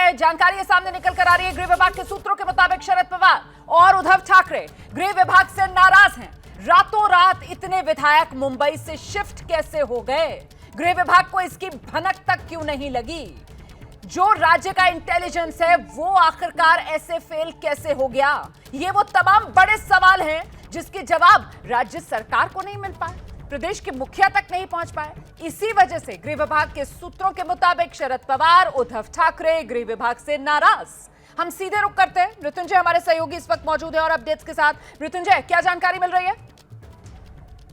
है, जानकारी सामने निकल कर आ रही है। गृह विभाग के सूत्रों के मुताबिक शरद पवार और उद्धव ठाकरे गृह विभाग से नाराज हैं। रातों रात इतने विधायक मुंबई से शिफ्ट कैसे हो गए? गृह विभाग को इसकी भनक तक क्यों नहीं लगी? जो राज्य का इंटेलिजेंस है वो आखिरकार ऐसे फेल कैसे हो गया? ये वो तमाम बड़े सवाल हैं जिसके जवाब राज्य सरकार को नहीं मिल पाए, प्रदेश के मुखिया तक नहीं पहुंच पाए। इसी वजह से गृह विभाग के सूत्रों के मुताबिक शरद पवार, उद्धव ठाकरे गृह विभाग से नाराज। हम सीधे रुक करते हैं, मृत्युंजय हमारे सहयोगी इस वक्त मौजूद है और अपडेट्स के साथ। मृत्युंजय, क्या जानकारी मिल रही है?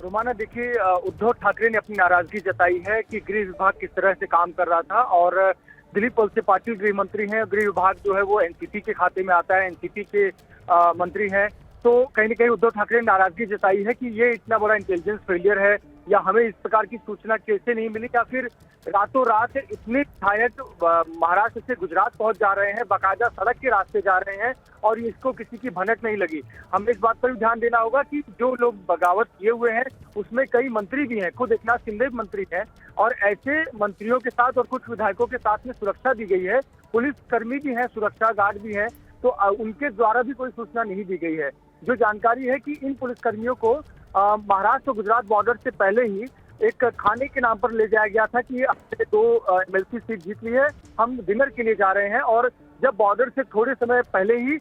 रोमाना, देखिए, उद्धव ठाकरे ने अपनी नाराजगी जताई है कि गृह विभाग किस तरह से काम कर रहा था और दिलीप वलसे पाटिल गृह मंत्री हैं। गृह विभाग जो है वो एनसीपी के खाते में आता है, एनसीपी के मंत्री हैं। तो कहीं ना कहीं उद्धव ठाकरे ने नाराजगी जताई है कि ये इतना बड़ा इंटेलिजेंस फेलियर है, या हमें इस प्रकार की सूचना कैसे नहीं मिली, या फिर रातों रात इतने विधायक महाराष्ट्र से गुजरात पहुंच जा रहे हैं, बाकायदा सड़क के रास्ते जा रहे हैं और इसको किसी की भनक नहीं लगी। हमें इस बात पर भी ध्यान देना होगा कि जो लोग बगावत किए हुए हैं उसमें कई मंत्री भी हैं, खुद एकनाथ शिंदे मंत्री हैं, और ऐसे मंत्रियों के साथ और कुछ विधायकों के साथ में सुरक्षा दी गई है। पुलिस कर्मी भी हैं, सुरक्षा गार्ड भी हैं, तो उनके द्वारा भी कोई सूचना नहीं दी गई है। जो जानकारी है कि इन पुलिसकर्मियों को महाराष्ट्र और गुजरात बॉर्डर से पहले ही एक खाने के नाम पर ले जाया गया था कि आपने 2 एमएलसी सीट जीत ली है, हम डिनर के लिए जा रहे हैं। और जब बॉर्डर से थोड़े समय पहले ही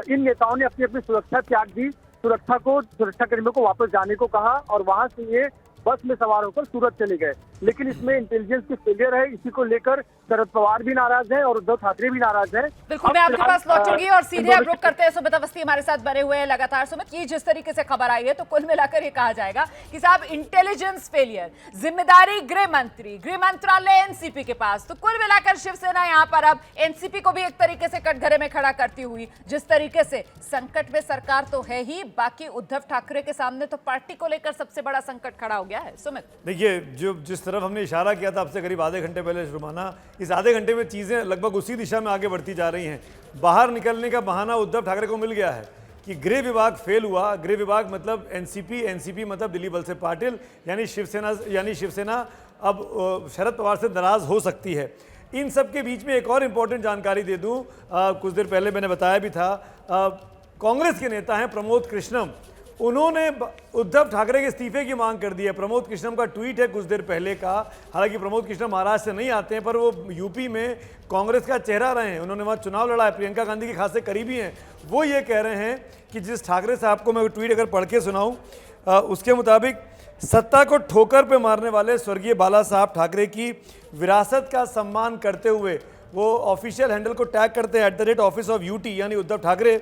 इन नेताओं ने अपनी अपनी सुरक्षा त्याग दी, सुरक्षा कर्मियों को वापस जाने को कहा और वहां से ये बस में सवार होकर सूरत चले गए। लेकिन इसमें इंटेलिजेंस की फेलियर है, इसी को लेकर शरद पवार भी नाराज हैं और उद्धव ठाकरे भी नाराज हैं। बिल्कुल, मैं आपके पास लौटूंगी और सीधे अब रुक करते हैं। सुमित अवस्थी हमारे साथ बने हुए हैं लगातार। सुमित, ये जिस तरीके से खबर आई है तो कुल मिलाकर ये कहा जाएगा कि साहब इंटेलिजेंस फेलियर, जिम्मेदारी गृह मंत्री, गृह मंत्रालय एनसीपी के पास। तो कुल मिलाकर शिवसेना यहाँ पर अब एनसीपी को भी एक तरीके से कटघरे में खड़ा करती हुई, जिस तरीके से संकट में सरकार तो है ही, बाकी उद्धव ठाकरे के सामने तो पार्टी को लेकर सबसे बड़ा संकट खड़ा हो गया है। सुमित, देखिए, जो जिस तरफ हमने इशारा किया था आपसे करीब आधे घंटे पहले रोमाना, इस आधे घंटे में चीजें लगभग उसी दिशा में आगे बढ़ती जा रही हैं। बाहर निकलने का बहाना उद्धव ठाकरे को मिल गया है कि गृह विभाग फेल हुआ। गृह विभाग मतलब एनसीपी, एनसीपी मतलब दिलीप वलसे पाटिल, यानी शिवसेना अब शरद पवार से नाराज हो सकती है। इन सब के बीच में एक और इम्पोर्टेंट जानकारी दे दूं, कुछ देर पहले मैंने बताया भी था, कांग्रेस के नेता हैं प्रमोद कृष्णम, उन्होंने उद्धव ठाकरे के इस्तीफे की मांग कर दी है। प्रमोद कृष्णम का ट्वीट है कुछ देर पहले का। हालांकि प्रमोद कृष्णम महाराष्ट्र से नहीं आते हैं, पर वो यूपी में कांग्रेस का चेहरा रहे हैं, उन्होंने वहाँ चुनाव लड़ा है, प्रियंका गांधी के खासे करीबी हैं। वो ये कह रहे हैं कि जिस ठाकरे साहब को मैं ट्वीट अगर पढ़ के सुनाऊँ, उसके मुताबिक सत्ता को ठोकर पे मारने वाले स्वर्गीय बाला साहब ठाकरे की विरासत का सम्मान करते हुए वो ऑफिशियल हैंडल को टैग करते हैं @ऑफिस ऑफ यूटी, यानी उद्धव ठाकरे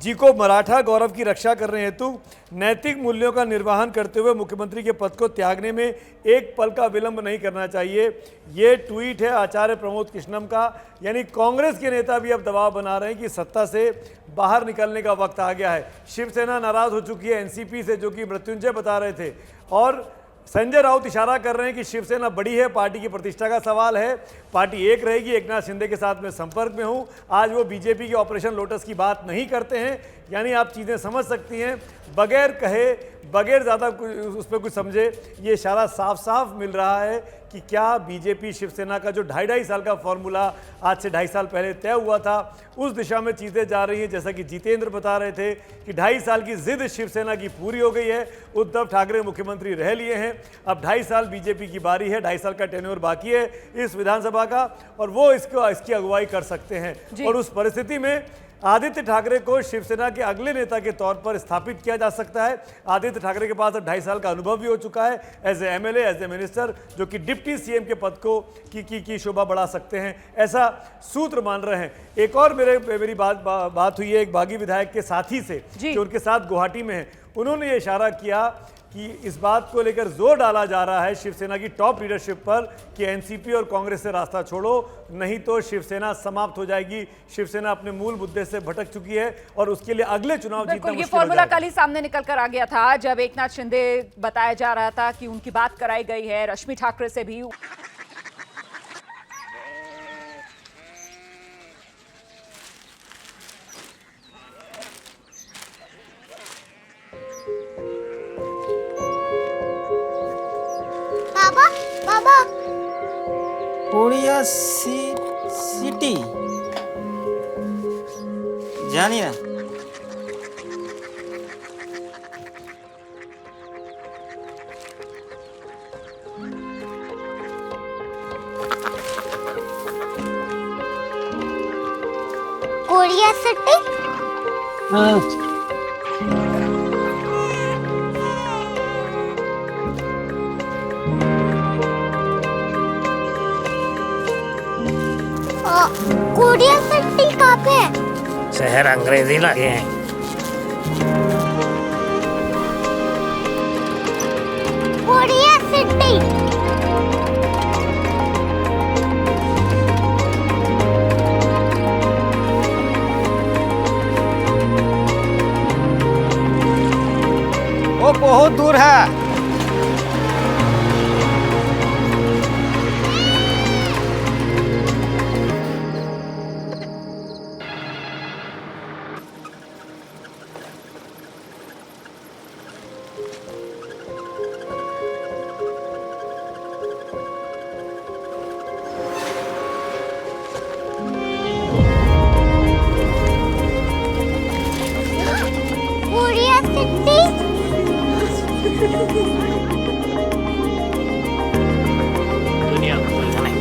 जी को मराठा गौरव की रक्षा करने हेतु नैतिक मूल्यों का निर्वहन करते हुए मुख्यमंत्री के पद को त्यागने में एक पल का विलंब नहीं करना चाहिए। ये ट्वीट है आचार्य प्रमोद कृष्णम का। यानी कांग्रेस के नेता भी अब दबाव बना रहे हैं कि सत्ता से बाहर निकलने का वक्त आ गया है। शिवसेना नाराज हो चुकी है एनसीपी से, जो कि मृत्युंजय बता रहे थे, और संजय राउत इशारा कर रहे हैं कि शिवसेना बड़ी है, पार्टी की प्रतिष्ठा का सवाल है, पार्टी एक रहेगी, एकनाथ शिंदे के साथ में संपर्क में हूं। आज वो बीजेपी के ऑपरेशन लोटस की बात नहीं करते हैं। यानी आप चीज़ें समझ सकती हैं, बगैर कहे, बगैर ज़्यादा उस पर कुछ समझे, ये इशारा साफ साफ मिल रहा है कि क्या बीजेपी शिवसेना का जो 2.5 साल का फॉर्मूला आज से 2.5 साल पहले तय हुआ था, उस दिशा में चीज़ें जा रही हैं। जैसा कि जितेंद्र बता रहे थे कि 2.5 साल की जिद शिवसेना की पूरी हो गई है, उद्धव ठाकरे मुख्यमंत्री रह लिए हैं, अब 2.5 साल बीजेपी की बारी है, 2.5 साल का टेन्योर बाकी है इस विधानसभा का, और वो इसकी अगुवाई कर सकते हैं। और उस परिस्थिति में आदित्य ठाकरे को शिवसेना के अगले नेता के तौर पर स्थापित किया जा सकता है। आदित्य ठाकरे के पास अब 2.5 साल का अनुभव भी हो चुका है as a MLA, as a minister, जो कि डिप्टी सीएम के पद को की शोभा बढ़ा सकते हैं, ऐसा सूत्र मान रहे हैं। एक और मेरी बात हुई है एक बागी विधायक के साथी से जो उनके साथ गुवाहाटी में है। उन्होंने ये इशारा किया कि इस बात को लेकर जोर डाला जा रहा है शिवसेना की टॉप लीडरशिप पर कि एनसीपी और कांग्रेस से रास्ता छोड़ो, नहीं तो शिवसेना समाप्त हो जाएगी। शिवसेना अपने मूल मुद्दे से भटक चुकी है और उसके लिए अगले चुनाव जीतना मुश्किल हो जाएगा। ये फॉर्मूला कल ही सामने निकल कर आ गया था जब एकनाथ शिंदे बताया जा रहा था कि उनकी बात कराई गई है रश्मि ठाकरे से भी। कोरिया सिटी জানি না। Korea city. कोरिया सिटी कहाँ पे है? शहर अंग्रेजी लगे हैं। Korea city. वो बहुत दूर है। Korea city. दुनिया को बोलना नहीं।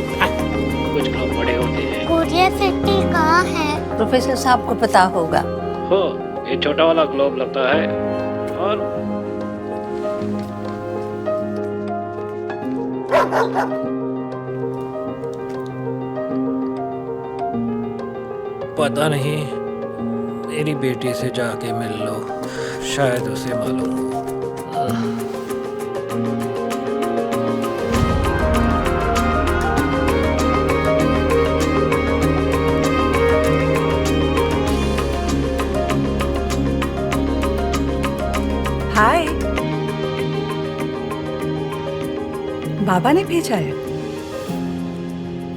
कुछ लोग बड़े होते हैं। कोरिया सिटी कहाँ है? प्रोफेसर साहब को पता होगा। हो, ये छोटा वाला ग्लोब लगता है और पता नहीं, मेरी बेटी से जाके मिल लो, शायद उसे मालूम हो। हाय, बाबा ने भेजा है।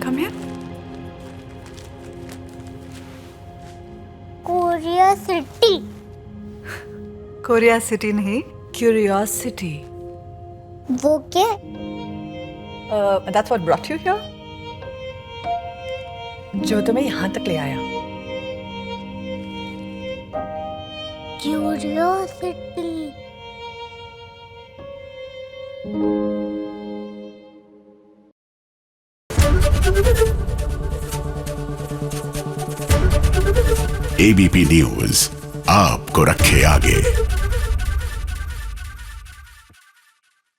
Come here. Korea city. Korea city नहीं, क्यूरियोसिटी। वो क्या? That's what brought you here. जो तुम्हें यहाँ तक ले आया। क्यूरियोसिटी। एबीपी न्यूज आपको रखे आगे।